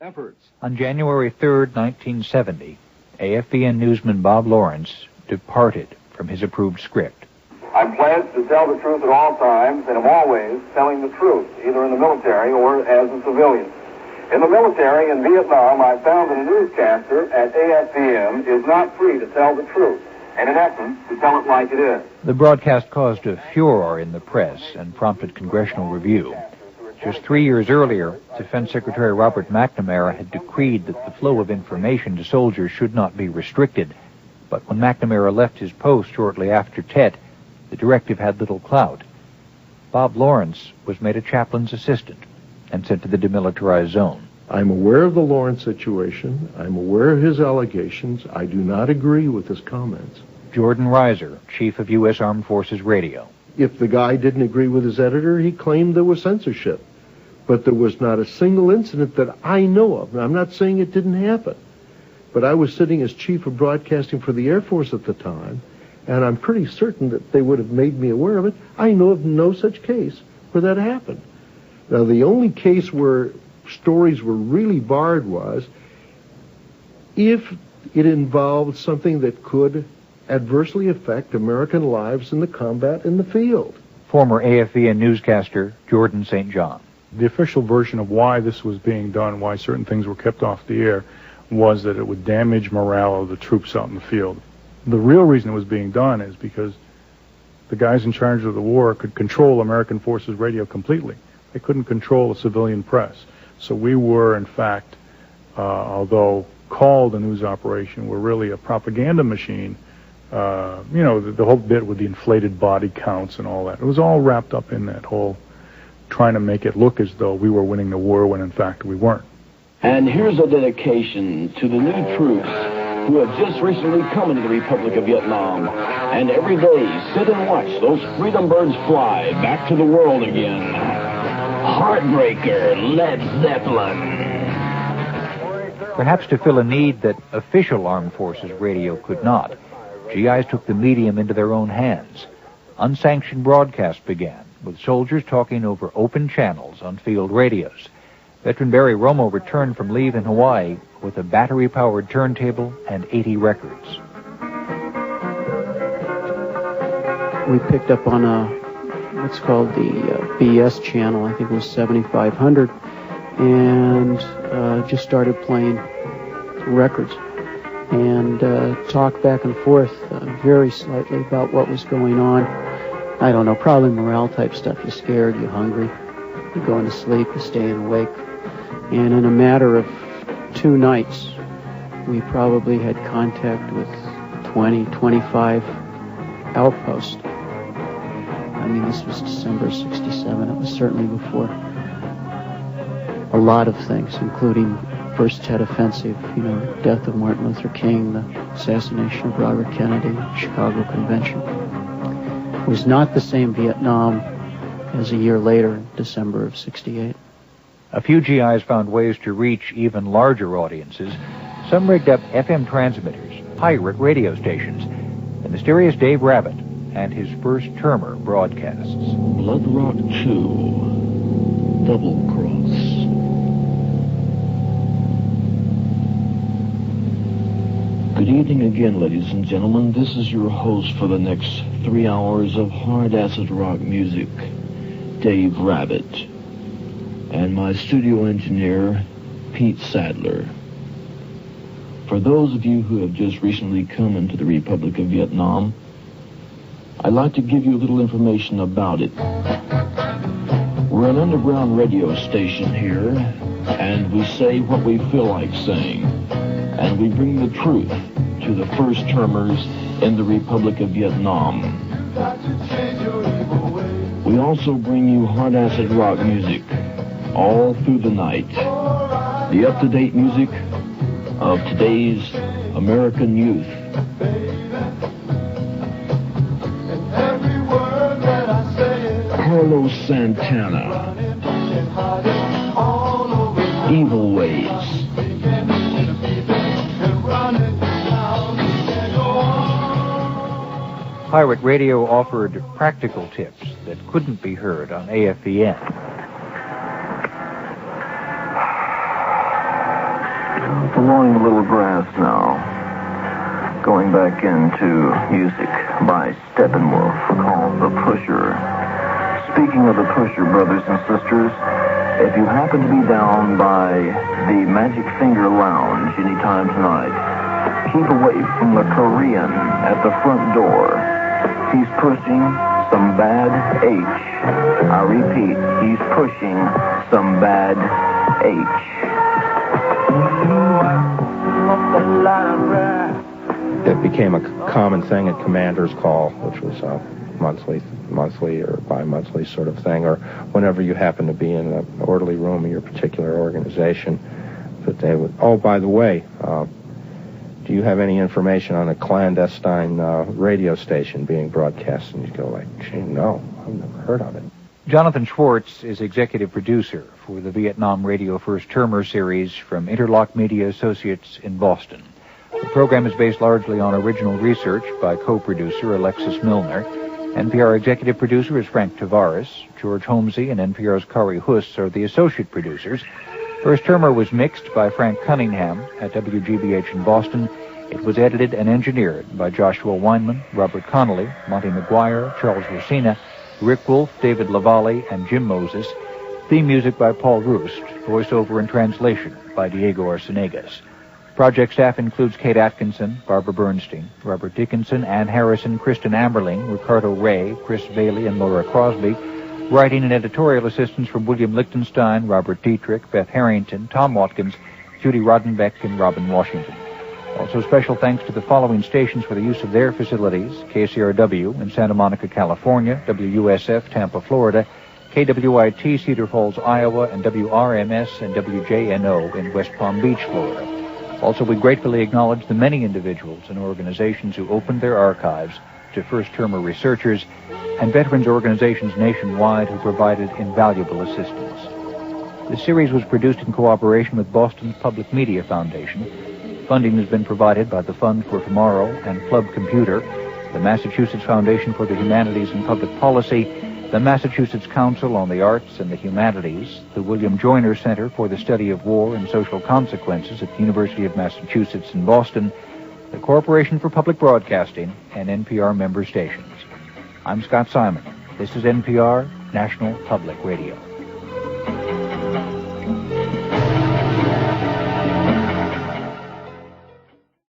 efforts. On January 3rd, 1970, AFBN newsman Bob Lawrence departed from his approved script. I pledge to tell the truth at all times and am always telling the truth, either in the military or as a civilian. In the military in Vietnam, I found that a newscaster at AFBN is not free to tell the truth, and in essence, to tell it like it is. The broadcast caused a furor in the press and prompted congressional review. Just 3 years earlier, Defense Secretary Robert McNamara had decreed that the flow of information to soldiers should not be restricted. But when McNamara left his post shortly after Tet, the directive had little clout. Bob Lawrence was made a chaplain's assistant and sent to the demilitarized zone. I'm aware of the Lawrence situation. I'm aware of his allegations. I do not agree with his comments. Jordan Reiser, chief of U.S. Armed Forces Radio. If the guy didn't agree with his editor, he claimed there was censorship. But there was not a single incident that I know of. Now, I'm not saying it didn't happen. But I was sitting as chief of broadcasting for the Air Force at the time, and I'm pretty certain that they would have made me aware of it. I know of no such case where that happened. Now, the only case where stories were really barred was if it involved something that could adversely affect American lives in the combat in the field. Former AFBN newscaster Jordan St. John. The official version of why this was being done, why certain things were kept off the air, was that it would damage morale of the troops out in the field. The real reason it was being done is because the guys in charge of the war could control American Forces Radio completely. They couldn't control the civilian press. So we were, in fact, although called a news operation, were really a propaganda machine. The whole bit with the inflated body counts and all that. It was all wrapped up in that whole trying to make it look as though we were winning the war when, in fact, we weren't. And here's a dedication to the new troops who have just recently come into the Republic of Vietnam and every day sit and watch those freedom birds fly back to the world again. Heartbreaker, Led Zeppelin. Perhaps to fill a need that official Armed Forces Radio could not, GIs took the medium into their own hands. Unsanctioned broadcasts began, with soldiers talking over open channels on field radios. Veteran Barry Romo returned from leave in Hawaii with a battery-powered turntable and 80 records. We picked up on what's called the BS channel, I think it was 7500, and just started playing records and talked back and forth very slightly about what was going on. I don't know, probably morale type stuff. You're scared, you're hungry, you're going to sleep, you're staying awake. And in a matter of 2 nights, we probably had contact with 20, 25 outposts. I mean, this was December 67. It was certainly before a lot of things, including First Tet Offensive, the death of Martin Luther King, the assassination of Robert Kennedy, the Chicago Convention. It was not the same Vietnam as a year later, December of 68. A few GIs found ways to reach even larger audiences. Some rigged up FM transmitters, pirate radio stations. The mysterious Dave Rabbit and his first termer broadcasts. Blood Rock 2, Double Cross. Good evening again, ladies and gentlemen. This is your host for the next 3 hours of hard acid rock music, Dave Rabbit, and my studio engineer, Pete Sadler. For those of you who have just recently come into the Republic of Vietnam, I'd like to give you a little information about it. We're an underground radio station here, and we say what we feel like saying, and we bring the truth to the first termers in the Republic of Vietnam. We also bring you hard acid rock music all through the night. The up-to-date music of today's American youth. Carlos Santana, Evil Ways. Pirate radio offered practical tips that couldn't be heard on AFBN. Mowing a little grass now. Going back into music by Steppenwolf called The Pusher. Speaking of The Pusher, brothers and sisters, if you happen to be down by the Magic Finger Lounge anytime tonight, keep away from the Korean at the front door. He's pushing some bad H. I repeat, he's pushing some bad H. It became a common thing at Commander's Call, which was a monthly or bi-monthly sort of thing, or whenever you happen to be in an orderly room in your particular organization. But they would, oh, by the way, do you have any information on a clandestine radio station being broadcast? And you go like, gee, no, I've never heard of it. Jonathan Schwartz is executive producer for the Vietnam Radio First Termer series from Interlock Media Associates in Boston. The program is based largely on original research by co-producer Alexis Milner. NPR executive producer is Frank Tavares. George Holmesy and NPR's Kari Huss are the associate producers. First Termer was mixed by Frank Cunningham at WGBH in Boston. It was edited and engineered by Joshua Weinman, Robert Connolly, Monty McGuire, Charles Racina, Rick Wolf, David Lavalle, and Jim Moses. Theme music by Paul Roost. Voiceover and translation by Diego Arcenegas. Project staff includes Kate Atkinson, Barbara Bernstein, Robert Dickinson, Ann Harrison, Kristen Amberling, Ricardo Ray, Chris Bailey, and Laura Crosby. Writing and editorial assistance from William Lichtenstein, Robert Dietrich, Beth Harrington, Tom Watkins, Judy Rodenbeck, and Robin Washington. Also special thanks to the following stations for the use of their facilities: KCRW in Santa Monica, California, WUSF, Tampa, Florida, KWIT, Cedar Falls, Iowa, and WRMS and WJNO in West Palm Beach, Florida. Also, we gratefully acknowledge the many individuals and organizations who opened their archives to First Termer researchers and veterans organizations nationwide who provided invaluable assistance. The series was produced in cooperation with Boston's Public Media Foundation. Funding has been provided by the Fund for Tomorrow and Club Computer, the Massachusetts Foundation for the Humanities and Public Policy, the Massachusetts Council on the Arts and the Humanities, the William Joyner Center for the Study of War and Social Consequences at the University of Massachusetts in Boston, the Corporation for Public Broadcasting, and NPR member stations. I'm Scott Simon. This is NPR, National Public Radio.